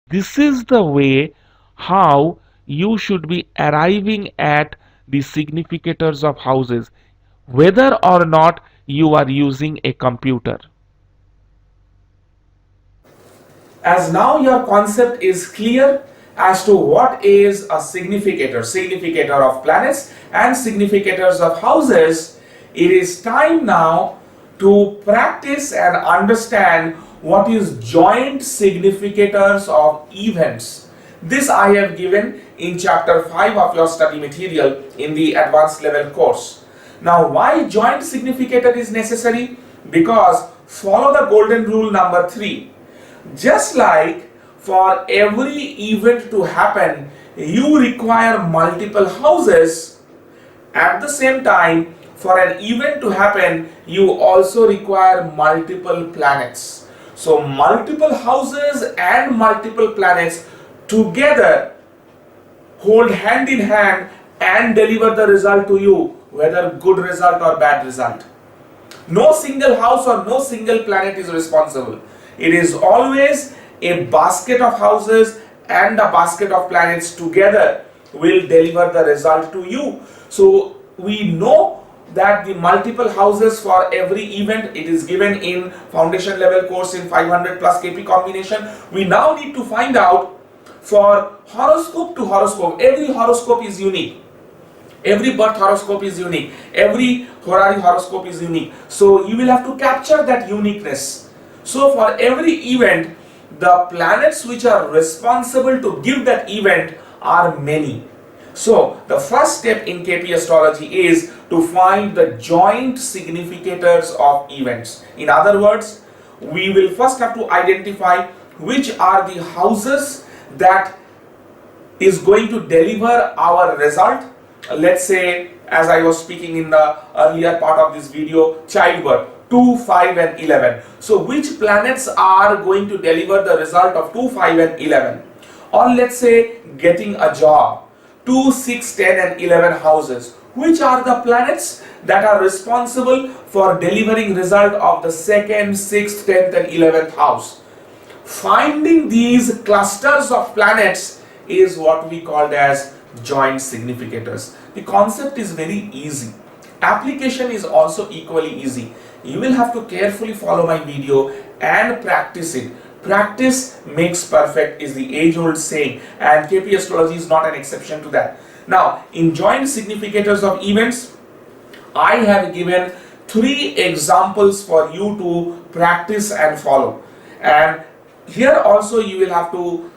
This is the way how you should be arriving at the significators of houses, whether or not you are using a computer. As now your concept is clear as to what is a significator of planets and significators of houses, it is time now to practice and understand what is joint significators of events. This I have given in chapter 5 of your study material in the advanced level course. Now, why joint significator is necessary? Because follow the golden rule number 3. Just like for every event to happen, you require multiple houses. At the same time, for an event to happen, you also require multiple planets. So multiple houses and multiple planets together hold hand in hand and deliver the result to you, whether good result or bad result. No single house or no single planet is responsible. It is always a basket of houses and a basket of planets together will deliver the result to you. So we know that the multiple houses for every event, it is given in foundation level course in 500 plus KP combination. We now need to find out for horoscope to horoscope. Every horoscope is unique. Every birth horoscope is unique. Every horary horoscope is unique. So you will have to capture that uniqueness. So for every event, the planets which are responsible to give that event are many. So the first step in KP astrology is to find the joint significators of events. In other words, we will first have to identify which are the houses that is going to deliver our result. Let's say, as I was speaking in the earlier part of this video, childbirth 2, 5 and 11. So which planets are going to deliver the result of 2, 5 and 11? Or let's say getting a job, 2, 6, 10 and 11 houses. Which are the planets that are responsible for delivering result of the 2nd, 6th, 10th and 11th house? Finding these clusters of planets is what we called as joint significators. The concept is very easy. Application is also equally easy. You will have to carefully follow my video and practice it. Practice makes perfect is the age-old saying, and KP astrology is not an exception to that. Now, in joint significators of events, I have given 3 examples for you to practice and follow. And here also you will have to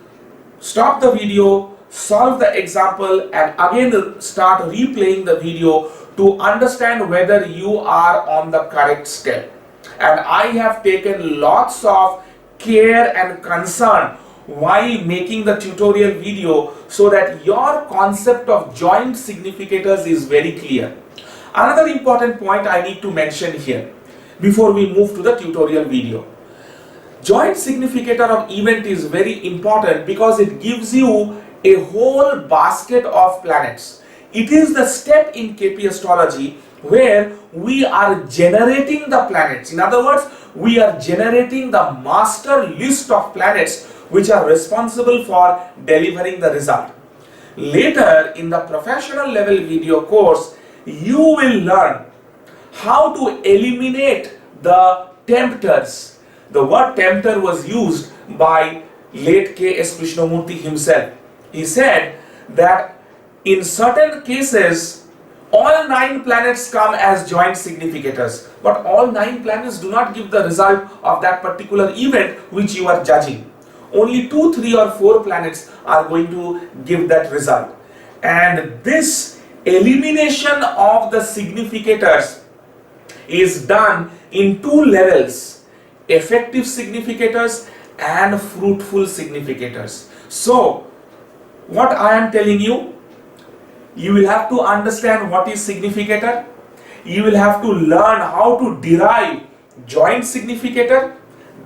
stop the video, solve the example and again start replaying the video to understand whether you are on the correct step. And I have taken lots of care and concern while making the tutorial video so that your concept of joint significators is very clear. Another important point I need to mention here before we move to the tutorial video. Joint significator of event is very important because it gives you a whole basket of planets. It is the step in KP astrology where we are generating the planets. In other words, we are generating the master list of planets which are responsible for delivering the result. Later in the professional level video course, you will learn how to eliminate the tempters. The word tempter was used by late K.S. Krishnamurti himself. He said that in certain cases, all 9 planets come as joint significators, but all 9 planets do not give the result of that particular event which you are judging. Only 2, 3 or 4 planets are going to give that result. And this elimination of the significators is done in 2 levels: effective significators and fruitful significators. So what I am telling you, you will have to understand what is significator. You will have to learn how to derive joint significator.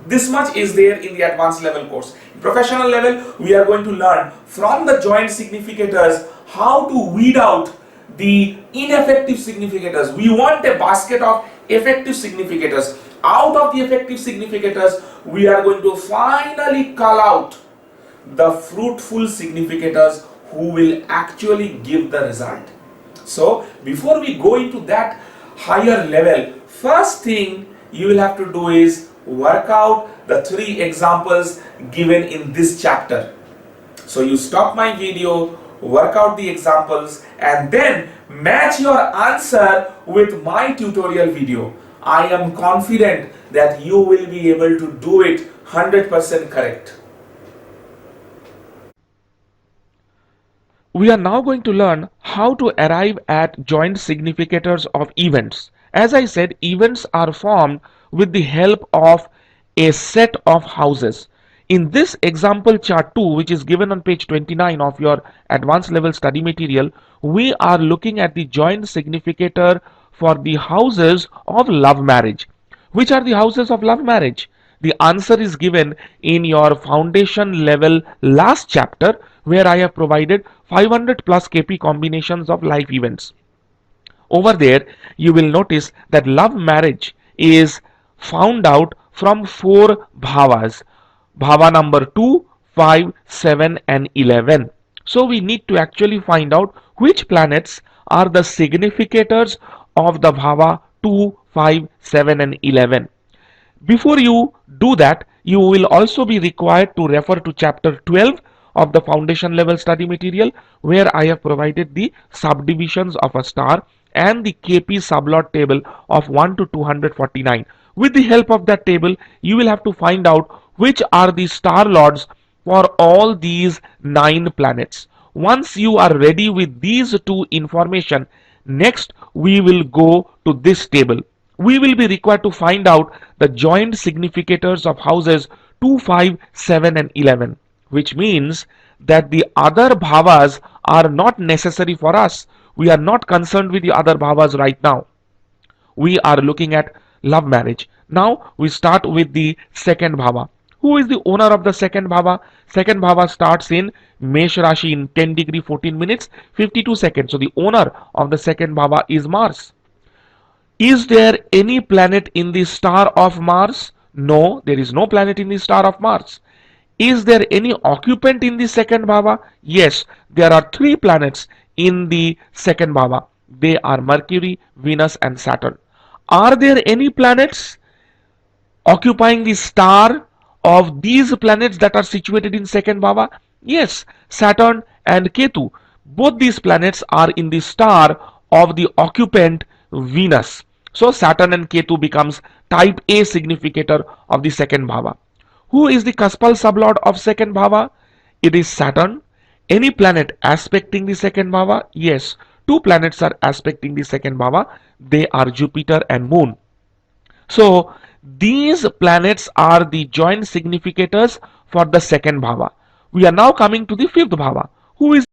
This much is there in the advanced level course. In professional level, we are going to learn from the joint significators how to weed out the ineffective significators. We want a basket of effective significators. Out of the effective significators, we are going to finally cull out the fruitful significators who will actually give the result. So before we go into that higher level, first thing you will have to do is work out the 3 examples given in this chapter. So you stop my video, work out the examples, and then match your answer with my tutorial video. I am confident that you will be able to do it 100% correct. We are now going to learn how to arrive at joint significators of events. As I said, events are formed with the help of a set of houses. In this example chart 2, which is given on page 29 of your advanced level study material, we are looking at the joint significator for the houses of love marriage. Which are the houses of love marriage? The answer is given in your foundation level last chapter, where I have provided 500 plus KP combinations of life events. Over there, you will notice that love marriage is found out from 4 bhavas. Bhava number 2, 5, 7 and 11. So we need to actually find out which planets are the significators of the bhava 2, 5, 7 and 11. Before you do that, you will also be required to refer to chapter 12 of the foundation level study material, where I have provided the subdivisions of a star and the KP sublot table of 1 to 249. With the help of that table, you will have to find out which are the star lords for all these 9 planets. Once you are ready with these 2 information, next we will go to this table. We will be required to find out the joint significators of houses 2, 5, 7 and 11, which means that the other bhavas are not necessary for us. We are not concerned with the other bhavas right now. We are looking at love marriage. Now we start with the second bhava. Who is the owner of the second bhava? Second bhava starts in Mesh Rashi in 10 degree 14 minutes 52 seconds. So the owner of the second bhava is Mars. Is there any planet in the star of Mars? No, there is no planet in the star of Mars. Is there any occupant in the second bhava? Yes, there are 3 planets in the second bhava. They are Mercury, Venus and Saturn. Are there any planets occupying the star of these planets that are situated in second bhava? Yes, Saturn and Ketu. Both these planets are in the star of the occupant Venus. So Saturn and Ketu becomes type A significator of the second bhava. Who is the Kaspal sublord of second bhava? It is Saturn. Any planet aspecting the second bhava? Yes, 2 planets are aspecting the second bhava. They are Jupiter and Moon. So these planets are the joint significators for the second bhava. We are now coming to the fifth bhava. Who is